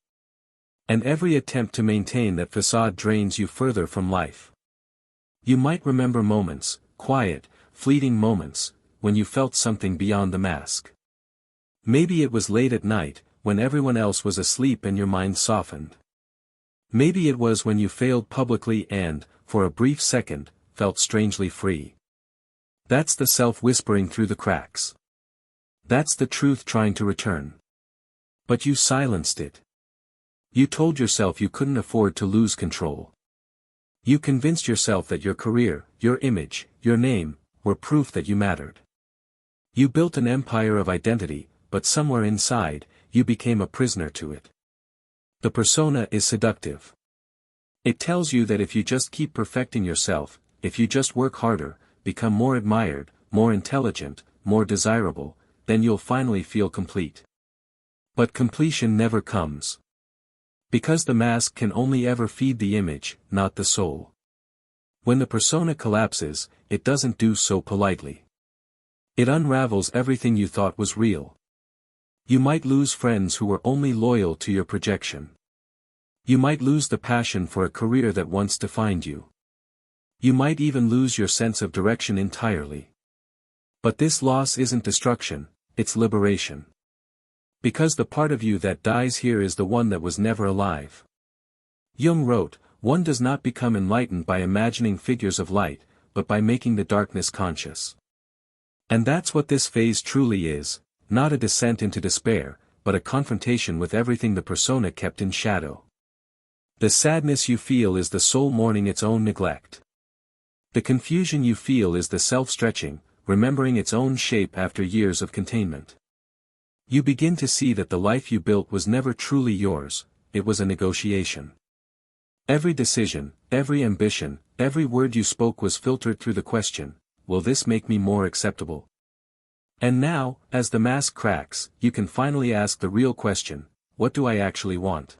And every attempt to maintain that facade drains you further from life. You might remember moments, quiet, fleeting moments, when you felt something beyond the mask. Maybe it was late at night, when everyone else was asleep and your mind softened. Maybe it was when you failed publicly and, for a brief second, felt strangely free. That's the self whispering through the cracks. That's the truth trying to return. But you silenced it. You told yourself you couldn't afford to lose control. You convinced yourself that your career, your image, your name, were proof that you mattered. You built an empire of identity, but somewhere inside, you became a prisoner to it. The persona is seductive. It tells you that if you just keep perfecting yourself, if you just work harder, become more admired, more intelligent, more desirable, then you'll finally feel complete. But completion never comes. Because the mask can only ever feed the image, not the soul. When the persona collapses, it doesn't do so politely. It unravels everything you thought was real. You might lose friends who were only loyal to your projection. You might lose the passion for a career that once defined you. You might even lose your sense of direction entirely. But this loss isn't destruction, it's liberation. Because the part of you that dies here is the one that was never alive. Jung wrote, one does not become enlightened by imagining figures of light, but by making the darkness conscious. And that's what this phase truly is, not a descent into despair, but a confrontation with everything the persona kept in shadow. The sadness you feel is the soul mourning its own neglect. The confusion you feel is the self stretching, remembering its own shape after years of containment. You begin to see that the life you built was never truly yours, it was a negotiation. Every decision, every ambition, every word you spoke was filtered through the question, will this make me more acceptable? And now, as the mask cracks, you can finally ask the real question, what do I actually want?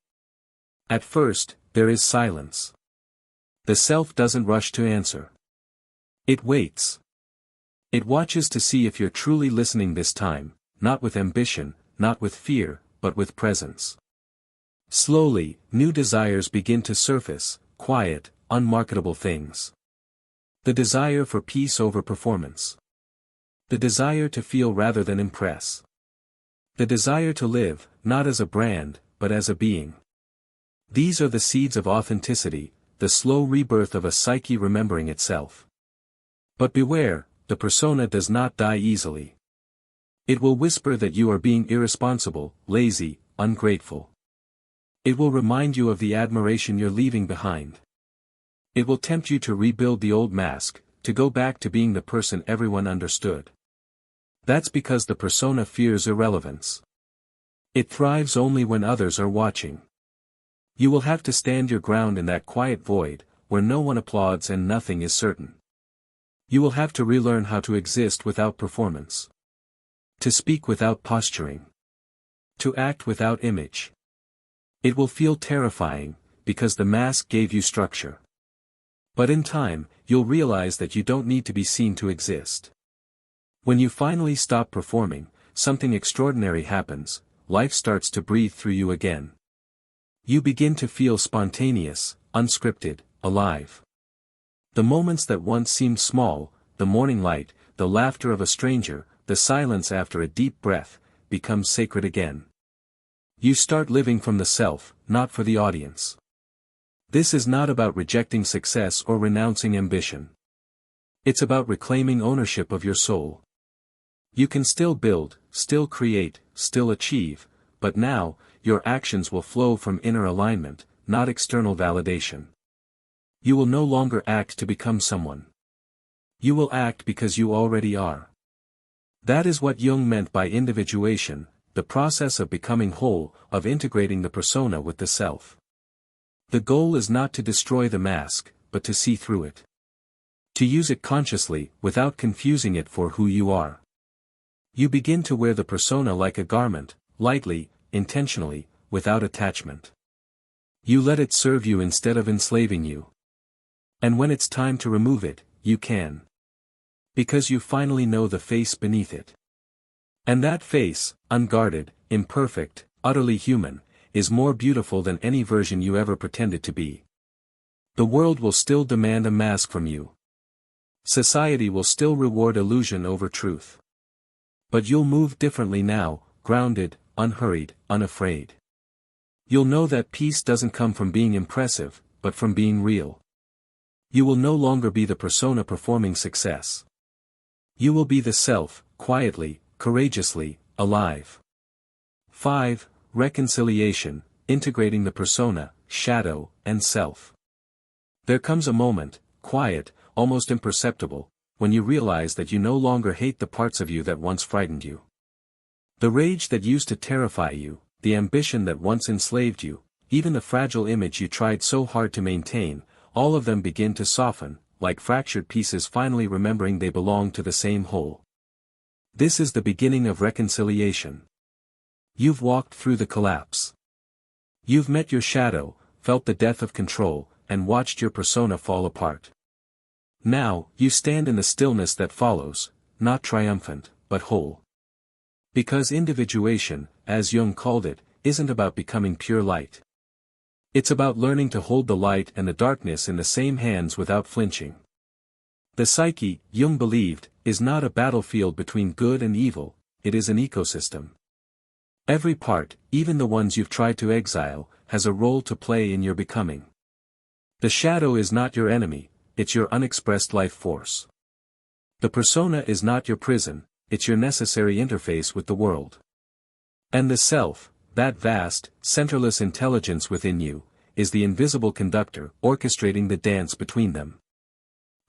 At first, there is silence. The self doesn't rush to answer. It waits. It watches to see if you're truly listening this time, not with ambition, not with fear, but with presence. Slowly, new desires begin to surface, quiet, unmarketable things. The desire for peace over performance. The desire to feel rather than impress. The desire to live, not as a brand, but as a being. These are the seeds of authenticity, the slow rebirth of a psyche remembering itself. But beware, the persona does not die easily. It will whisper that you are being irresponsible, lazy, ungrateful. It will remind you of the admiration you're leaving behind. It will tempt you to rebuild the old mask, to go back to being the person everyone understood. That's because the persona fears irrelevance. It thrives only when others are watching. You will have to stand your ground in that quiet void, where no one applauds and nothing is certain. You will have to relearn how to exist without performance. To speak without posturing. To act without image. It will feel terrifying, because the mask gave you structure. But in time, you'll realize that you don't need to be seen to exist. When you finally stop performing, something extraordinary happens, life starts to breathe through you again. You begin to feel spontaneous, unscripted, alive. The moments that once seemed small, the morning light, the laughter of a stranger, the silence after a deep breath, become sacred again. You start living from the self, not for the audience. This is not about rejecting success or renouncing ambition. It's about reclaiming ownership of your soul. You can still build, still create, still achieve, but now, your actions will flow from inner alignment, not external validation. You will no longer act to become someone. You will act because you already are. That is what Jung meant by individuation, the process of becoming whole, of integrating the persona with the self. The goal is not to destroy the mask, but to see through it. To use it consciously, without confusing it for who you are. You begin to wear the persona like a garment, lightly, intentionally, without attachment. You let it serve you instead of enslaving you. And when it's time to remove it, you can. Because you finally know the face beneath it. And that face, unguarded, imperfect, utterly human, is more beautiful than any version you ever pretended to be. The world will still demand a mask from you. Society will still reward illusion over truth. But you'll move differently now, grounded, unhurried, unafraid. You'll know that peace doesn't come from being impressive, but from being real. You will no longer be the persona performing success. You will be the self, quietly, courageously, alive. 5. Reconciliation, integrating the persona, shadow, and self. There comes a moment, quiet, almost imperceptible, when you realize that you no longer hate the parts of you that once frightened you. The rage that used to terrify you, the ambition that once enslaved you, even the fragile image you tried so hard to maintain, all of them begin to soften, like fractured pieces finally remembering they belong to the same whole. This is the beginning of reconciliation. You've walked through the collapse. You've met your shadow, felt the death of control, and watched your persona fall apart. Now, you stand in the stillness that follows, not triumphant, but whole. Because individuation, as Jung called it, isn't about becoming pure light. It's about learning to hold the light and the darkness in the same hands without flinching. The psyche, Jung believed, is not a battlefield between good and evil, it is an ecosystem. Every part, even the ones you've tried to exile, has a role to play in your becoming. The shadow is not your enemy, it's your unexpressed life force. The persona is not your prison, it's your necessary interface with the world. And the self, that vast, centerless intelligence within you, is the invisible conductor orchestrating the dance between them.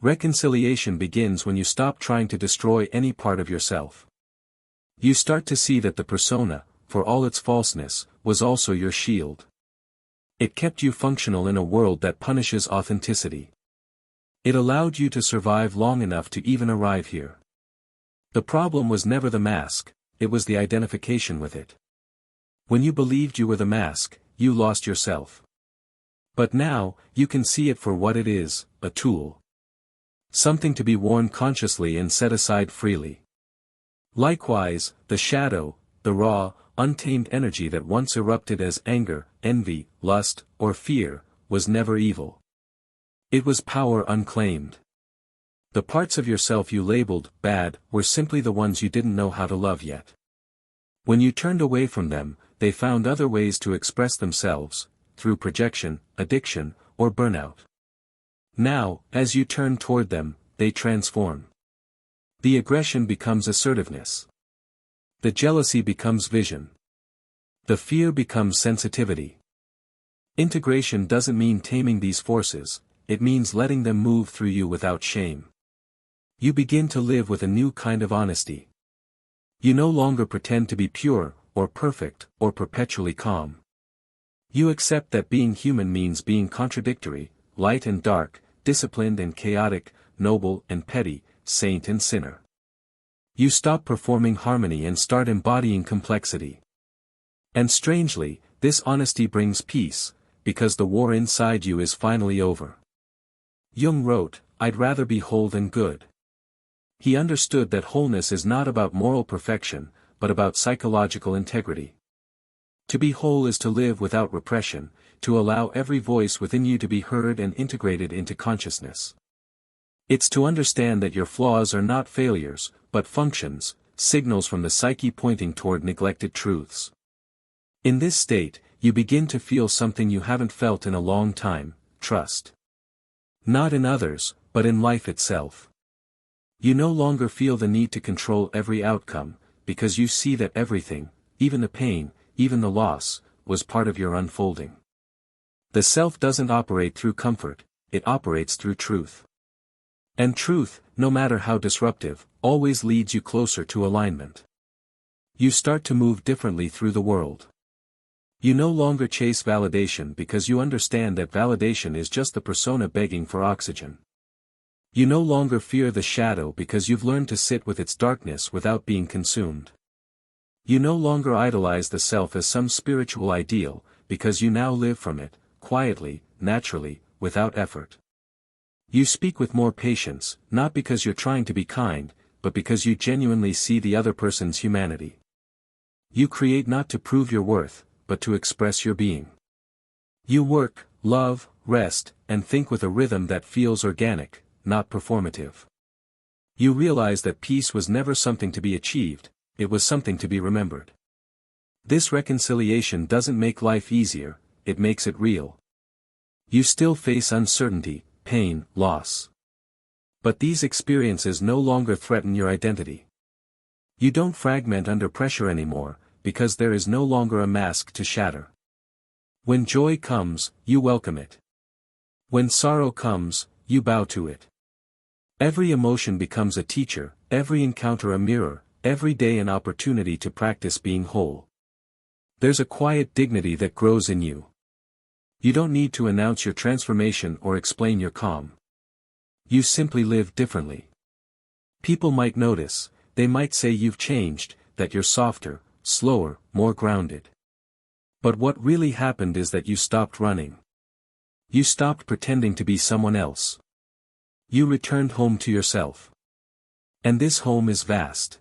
Reconciliation begins when you stop trying to destroy any part of yourself. You start to see that the persona, for all its falseness, was also your shield. It kept you functional in a world that punishes authenticity. It allowed you to survive long enough to even arrive here. The problem was never the mask, it was the identification with it. When you believed you were the mask, you lost yourself. But now, you can see it for what it is, a tool. Something to be worn consciously and set aside freely. Likewise, the shadow, the raw, untamed energy that once erupted as anger, envy, lust, or fear, was never evil. It was power unclaimed. The parts of yourself you labeled bad were simply the ones you didn't know how to love yet. When you turned away from them, they found other ways to express themselves, through projection, addiction, or burnout. Now, as you turn toward them, they transform. The aggression becomes assertiveness. The jealousy becomes vision. The fear becomes sensitivity. Integration doesn't mean taming these forces, it means letting them move through you without shame. You begin to live with a new kind of honesty. You no longer pretend to be pure, or perfect, or perpetually calm. You accept that being human means being contradictory, light and dark, disciplined and chaotic, noble and petty, saint and sinner. You stop performing harmony and start embodying complexity. And strangely, this honesty brings peace, because the war inside you is finally over. Jung wrote, "I'd rather be whole than good." He understood that wholeness is not about moral perfection, but about psychological integrity. To be whole is to live without repression, to allow every voice within you to be heard and integrated into consciousness. It's to understand that your flaws are not failures, but functions, signals from the psyche pointing toward neglected truths. In this state, you begin to feel something you haven't felt in a long time, trust. Not in others, but in life itself. You no longer feel the need to control every outcome, because you see that everything, even the pain, even the loss, was part of your unfolding. The self doesn't operate through comfort, it operates through truth. And truth, no matter how disruptive, always leads you closer to alignment. You start to move differently through the world. You no longer chase validation because you understand that validation is just the persona begging for oxygen. You no longer fear the shadow because you've learned to sit with its darkness without being consumed. You no longer idolize the self as some spiritual ideal, because you now live from it, quietly, naturally, without effort. You speak with more patience, not because you're trying to be kind, but because you genuinely see the other person's humanity. You create not to prove your worth, but to express your being. You work, love, rest, and think with a rhythm that feels organic, not performative. You realize that peace was never something to be achieved, it was something to be remembered. This reconciliation doesn't make life easier, it makes it real. You still face uncertainty, pain, loss. But these experiences no longer threaten your identity. You don't fragment under pressure anymore, because there is no longer a mask to shatter. When joy comes, you welcome it. When sorrow comes, you bow to it. Every emotion becomes a teacher, every encounter a mirror, every day an opportunity to practice being whole. There's a quiet dignity that grows in you. You don't need to announce your transformation or explain your calm. You simply live differently. People might notice, they might say you've changed, that you're softer, slower, more grounded. But what really happened is that you stopped running. You stopped pretending to be someone else. You returned home to yourself. And this home is vast.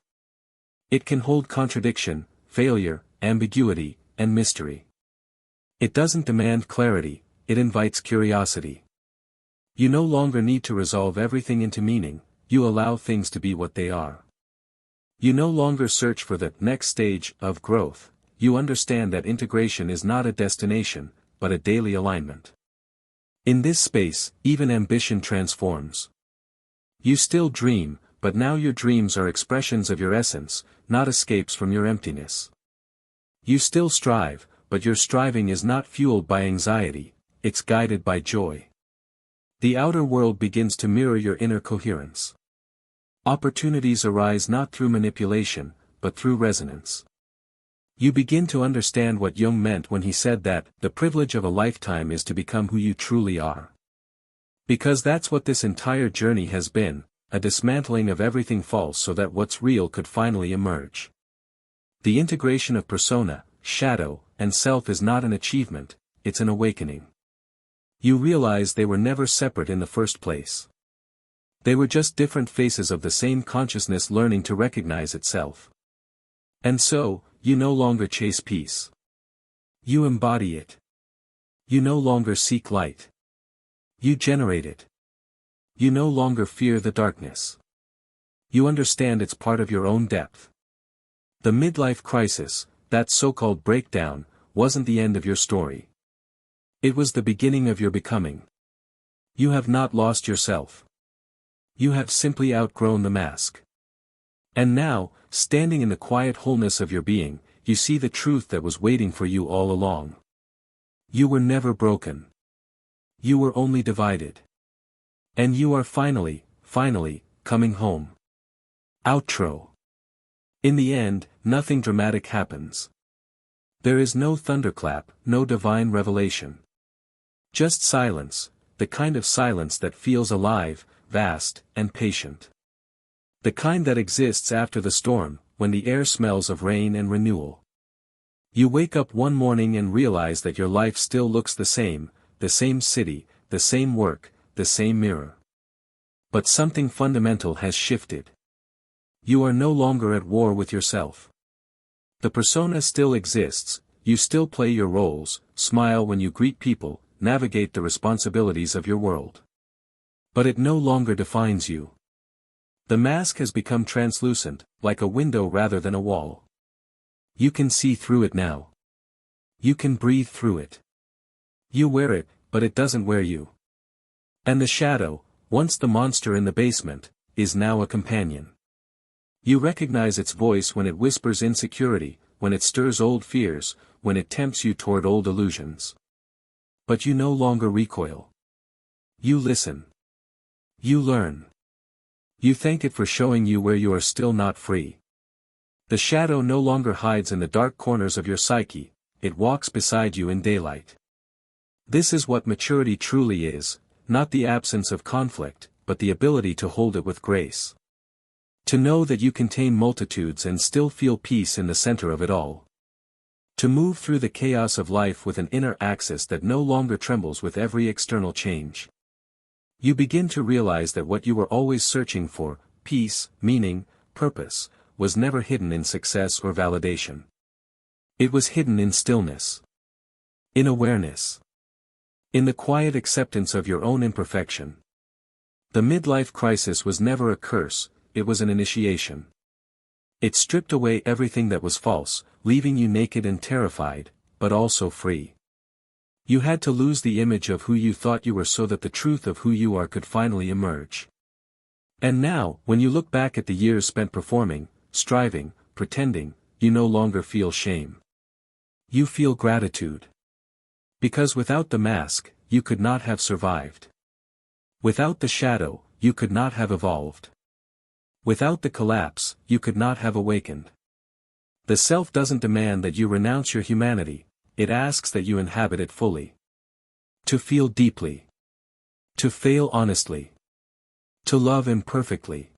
It can hold contradiction, failure, ambiguity, and mystery. It doesn't demand clarity, it invites curiosity. You no longer need to resolve everything into meaning, you allow things to be what they are. You no longer search for the next stage of growth, you understand that integration is not a destination, but a daily alignment. In this space, even ambition transforms. You still dream, but now your dreams are expressions of your essence, not escapes from your emptiness. You still strive, but your striving is not fueled by anxiety, it's guided by joy. The outer world begins to mirror your inner coherence. Opportunities arise not through manipulation, but through resonance. You begin to understand what Jung meant when he said that, the privilege of a lifetime is to become who you truly are. Because that's what this entire journey has been, a dismantling of everything false so that what's real could finally emerge. The integration of persona, shadow, and self is not an achievement, it's an awakening. You realize they were never separate in the first place. They were just different faces of the same consciousness learning to recognize itself. And so, you no longer chase peace. You embody it. You no longer seek light. You generate it. You no longer fear the darkness. You understand it's part of your own depth. The midlife crisis, that so-called breakdown, wasn't the end of your story. It was the beginning of your becoming. You have not lost yourself. You have simply outgrown the mask. And now, standing in the quiet wholeness of your being, you see the truth that was waiting for you all along. You were never broken. You were only divided. And you are finally, coming home. Outro. In the end, nothing dramatic happens. There is no thunderclap, no divine revelation. Just silence, the kind of silence that feels alive, vast, and patient. The kind that exists after the storm, when the air smells of rain and renewal. You wake up one morning and realize that your life still looks the same city, the same work, the same mirror. But something fundamental has shifted. You are no longer at war with yourself. The persona still exists, you still play your roles, smile when you greet people, navigate the responsibilities of your world. But it no longer defines you. The mask has become translucent, like a window rather than a wall. You can see through it now. You can breathe through it. You wear it, but it doesn't wear you. And the shadow, once the monster in the basement, is now a companion. You recognize its voice when it whispers insecurity, when it stirs old fears, when it tempts you toward old illusions. But you no longer recoil. You listen. You learn. You thank it for showing you where you are still not free. The shadow no longer hides in the dark corners of your psyche, it walks beside you in daylight. This is what maturity truly is, not the absence of conflict, but the ability to hold it with grace. To know that you contain multitudes and still feel peace in the center of it all. To move through the chaos of life with an inner axis that no longer trembles with every external change. You begin to realize that what you were always searching for, peace, meaning, purpose, was never hidden in success or validation. It was hidden in stillness. In awareness. In the quiet acceptance of your own imperfection. The midlife crisis was never a curse, it was an initiation. It stripped away everything that was false, leaving you naked and terrified, but also free. You had to lose the image of who you thought you were so that the truth of who you are could finally emerge. And now, when you look back at the years spent performing, striving, pretending, you no longer feel shame. You feel gratitude. Because without the mask, you could not have survived. Without the shadow, you could not have evolved. Without the collapse, you could not have awakened. The self doesn't demand that you renounce your humanity, it asks that you inhabit it fully. To feel deeply. To fail honestly. To love imperfectly.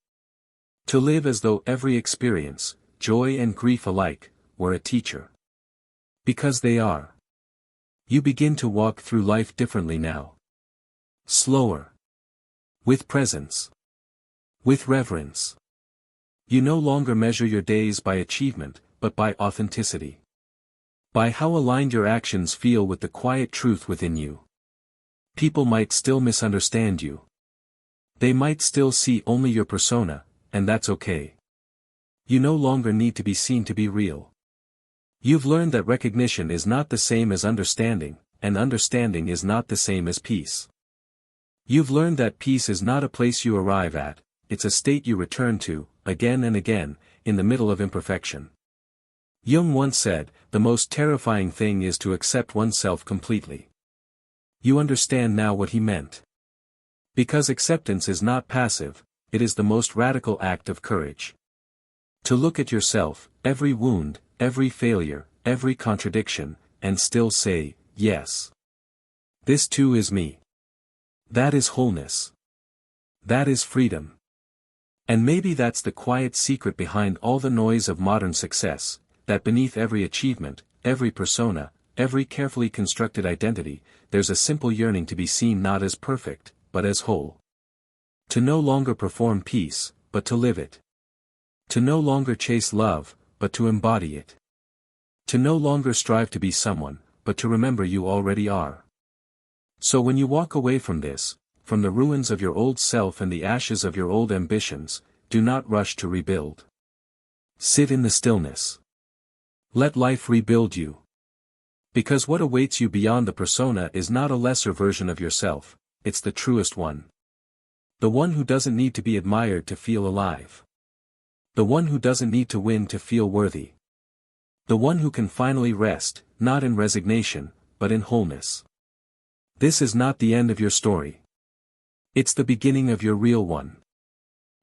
To live as though every experience, joy and grief alike, were a teacher. Because they are. You begin to walk through life differently now. Slower. With presence. With reverence. You no longer measure your days by achievement, but by authenticity. By how aligned your actions feel with the quiet truth within you. People might still misunderstand you. They might still see only your persona, and that's okay. You no longer need to be seen to be real. You've learned that recognition is not the same as understanding, and understanding is not the same as peace. You've learned that peace is not a place you arrive at, it's a state you return to, again and again, in the middle of imperfection. Jung once said, the most terrifying thing is to accept oneself completely. You understand now what he meant. Because acceptance is not passive, it is the most radical act of courage. To look at yourself, every wound, every failure, every contradiction, and still say, yes. This too is me. That is wholeness. That is freedom. And maybe that's the quiet secret behind all the noise of modern success, that beneath every achievement, every persona, every carefully constructed identity, there's a simple yearning to be seen not as perfect, but as whole. To no longer perform peace, but to live it. To no longer chase love, but to embody it. To no longer strive to be someone, but to remember you already are. So when you walk away from this, from the ruins of your old self and the ashes of your old ambitions, do not rush to rebuild. Sit in the stillness. Let life rebuild you. Because what awaits you beyond the persona is not a lesser version of yourself, it's the truest one. The one who doesn't need to be admired to feel alive. The one who doesn't need to win to feel worthy. The one who can finally rest, not in resignation, but in wholeness. This is not the end of your story. It's the beginning of your real one.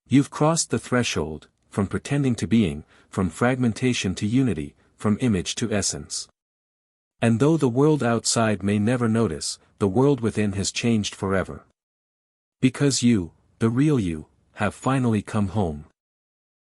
You've crossed the threshold, from pretending to being, from fragmentation to unity, from image to essence. And though the world outside may never notice, the world within has changed forever. Because you, the real you, have finally come home.